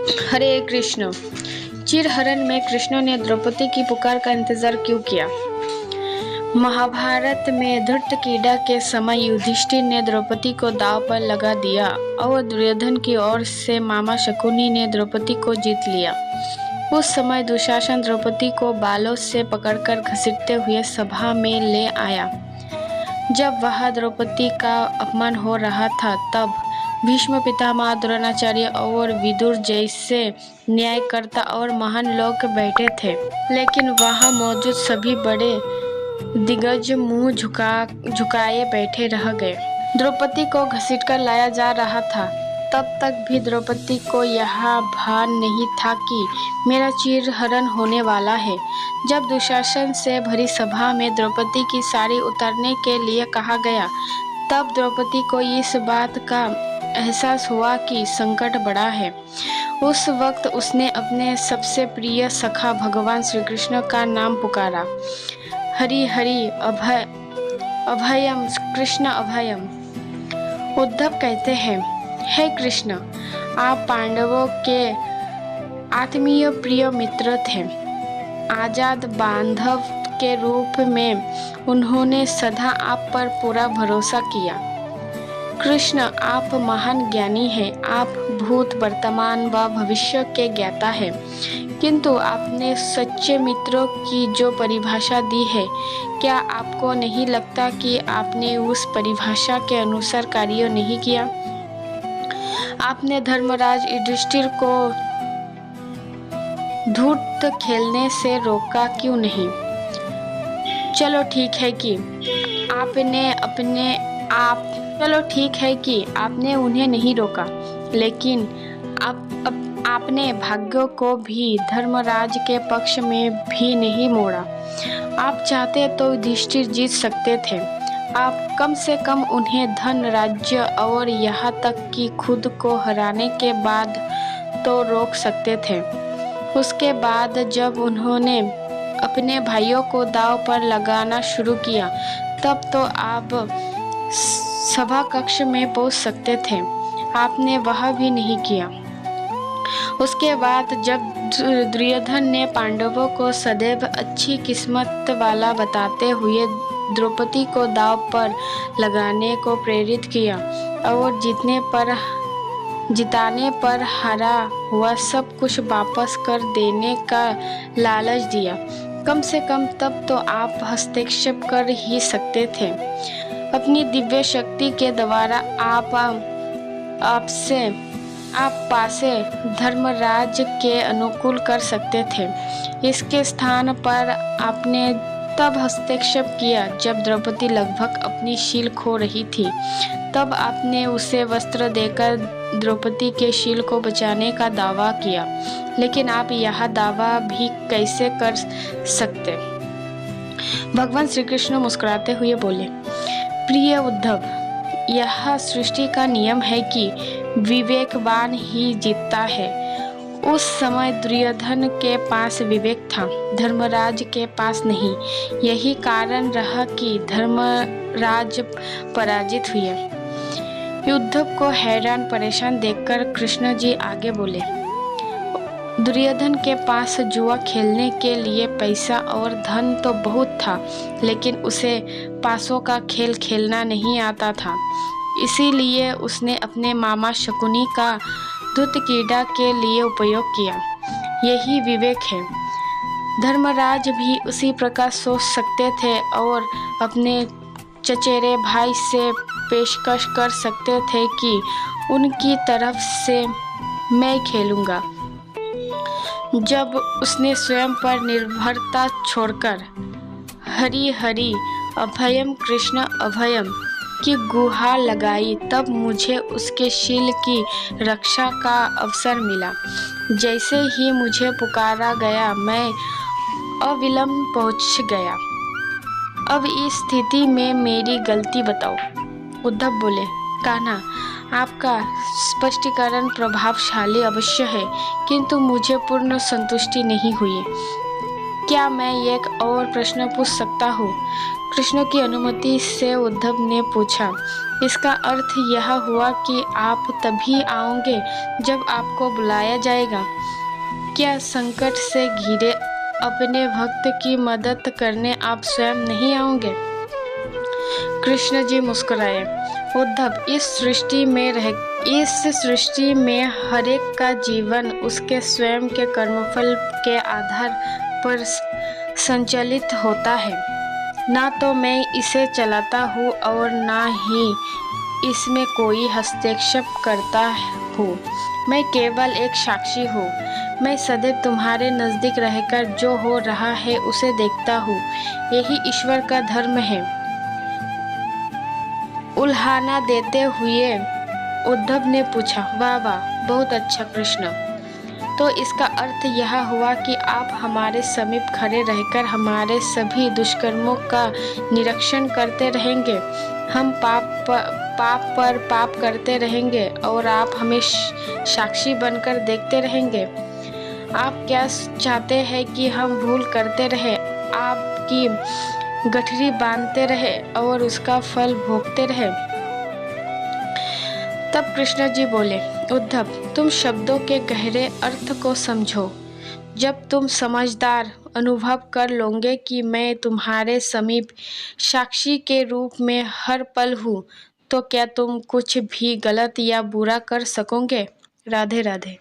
हरे कृष्ण। चिरहरण में कृष्ण ने द्रौपदी की पुकार का इंतजार क्यों किया? महाभारत में धृतकीड़ा के समय युधिष्ठिर ने द्रौपदी को दांव पर लगा दिया और दुर्योधन की ओर से मामा शकुनी ने द्रौपदी को जीत लिया। उस समय दुशासन द्रौपदी को बालों से पकड़कर घसीटते हुए सभा में ले आया। जब वह द्रौपदी का अपमान हो रहा था तब भीष्म पितामह, द्रोणाचार्य और विदुर जैसे न्यायकर्ता और महान लोग बैठे थे, लेकिन वहां मौजूद सभी बड़े दिग्गज मुंह झुकाए बैठे रह गए। द्रौपदी को घसीटकर लाया जा रहा था। तब तक भी द्रौपदी को यह भान नहीं था कि मेरा चिरहरण होने वाला है। जब दुशासन से भरी सभा में द्रौपदी की साड़ी उतारने के लिए कहा गया, तब द्रौपदी को इस बात का एहसास हुआ कि संकट बड़ा है। उस वक्त उसने अपने सबसे प्रिय सखा भगवान श्री कृष्ण का नाम पुकारा। हरि हरि अभयम कृष्ण अभयम। उद्धव कहते हैं, हे कृष्ण, आप पांडवों के आत्मीय प्रिय मित्र थे। आजाद बांधव के रूप में उन्होंने सदा आप पर पूरा भरोसा किया। कृष्ण, आप महान ज्ञानी हैं। आप भूत, वर्तमान व भविष्य के ज्ञाता हैं। किंतु आपने सच्चे मित्रों की जो परिभाषा दी है, क्या आपको नहीं लगता कि आपने उस परिभाषा के अनुसार कार्य नहीं किया? आपने धर्मराज युधिष्ठिर को धूर्त खेलने से रोका क्यों नहीं? चलो ठीक है कि आपने उन्हें नहीं रोका, लेकिन आपने भाग्यों को भी धर्मराज के पक्ष में भी नहीं मोड़ा। आप चाहते तो युधिष्ठिर जीत सकते थे। आप कम से कम उन्हें धन, राज्य और यहाँ तक कि खुद को हराने के बाद तो रोक सकते थे। उसके बाद जब उन्होंने अपने भाइयों को दांव पर लगाना शुरू किया, तब तो आप सभा कक्ष में पहुंच सकते थे। आपने वह भी नहीं किया। उसके बाद जब दुर्योधन ने पांडवों को सदैव अच्छी किस्मत वाला बताते हुए द्रौपदी को दांव पर लगाने को प्रेरित किया और जिताने पर हारा हुआ सब कुछ वापस कर देने का लालच दिया, कम से कम तब तो आप हस्तक्षेप कर ही सकते थे। अपनी दिव्य शक्ति के द्वारा आप पासे धर्मराज के अनुकूल कर सकते थे। इसके स्थान पर आपने तब हस्तक्षेप किया जब द्रौपदी लगभग अपनी शील खो रही थी। तब आपने उसे वस्त्र देकर द्रौपदी के शील को बचाने का दावा किया, लेकिन आप यह दावा भी कैसे कर सकते? भगवान श्री कृष्ण मुस्कुराते हुए बोले, प्रिय उद्धव, यह सृष्टि का नियम है कि विवेकवान ही जीतता है। उस समय दुर्योधन के पास विवेक था, धर्मराज के पास नहीं। यही कारण रहा कि धर्मराज पराजित हुए। उद्धव को हैरान परेशान देखकर कृष्ण जी आगे बोले, दुर्योधन के पास जुआ खेलने के लिए पैसा और धन तो बहुत था, लेकिन उसे पासों का खेल खेलना नहीं आता था। इसीलिए उसने अपने मामा शकुनी का धृतकीड़ा के लिए उपयोग किया। यही विवेक है। धर्मराज भी उसी प्रकार सोच सकते थे और अपने चचेरे भाई से पेशकश कर सकते थे कि उनकी तरफ से मैं खेलूंगा। जब उसने स्वयं पर निर्भरता छोड़कर हरि हरि अभयम कृष्ण अभयम की गुहार लगाई, तब मुझे उसके शील की रक्षा का अवसर मिला। जैसे ही मुझे पुकारा गया, मैं अविलंब पहुंच गया। अब इस स्थिति में मेरी गलती बताओ। उद्धव बोले, कान्हा, आपका स्पष्टीकरण प्रभावशाली अवश्य है, किंतु मुझे पूर्ण संतुष्टि नहीं हुई। क्या मैं एक और प्रश्न पूछ सकता हूँ? कृष्ण की अनुमति से उद्धव ने पूछा, इसका अर्थ यह हुआ कि आप तभी आओगे जब आपको बुलाया जाएगा? क्या संकट से घिरे अपने भक्त की मदद करने आप स्वयं नहीं आओगे? कृष्ण जी मुस्कुराए। उद्धव, इस सृष्टि में हर एक का जीवन उसके स्वयं के कर्मफल के आधार पर संचालित होता है। ना तो मैं इसे चलाता हूँ और ना ही इसमें कोई हस्तक्षेप करता हूँ। मैं केवल एक साक्षी हूँ। मैं सदैव तुम्हारे नजदीक रहकर जो हो रहा है उसे देखता हूँ। यही ईश्वर का धर्म है। उल्हाना देते हुए उद्धव ने पूछा, वाह वाह, बहुत अच्छा कृष्ण। तो इसका अर्थ यह हुआ कि आप हमारे समीप खड़े रहकर हमारे सभी दुष्कर्मों का निरीक्षण करते रहेंगे। हम पाप पर पाप करते रहेंगे और आप हमें साक्षी बनकर देखते रहेंगे। आप क्या चाहते हैं कि हम भूल करते रहे, आपकी गठरी बांधते रहे और उसका फल भोगते रहे? तब कृष्ण जी बोले, उद्धव, तुम शब्दों के गहरे अर्थ को समझो। जब तुम समझदार अनुभव कर लोगे कि मैं तुम्हारे समीप साक्षी के रूप में हर पल हूँ, तो क्या तुम कुछ भी गलत या बुरा कर सकोगे? राधे राधे।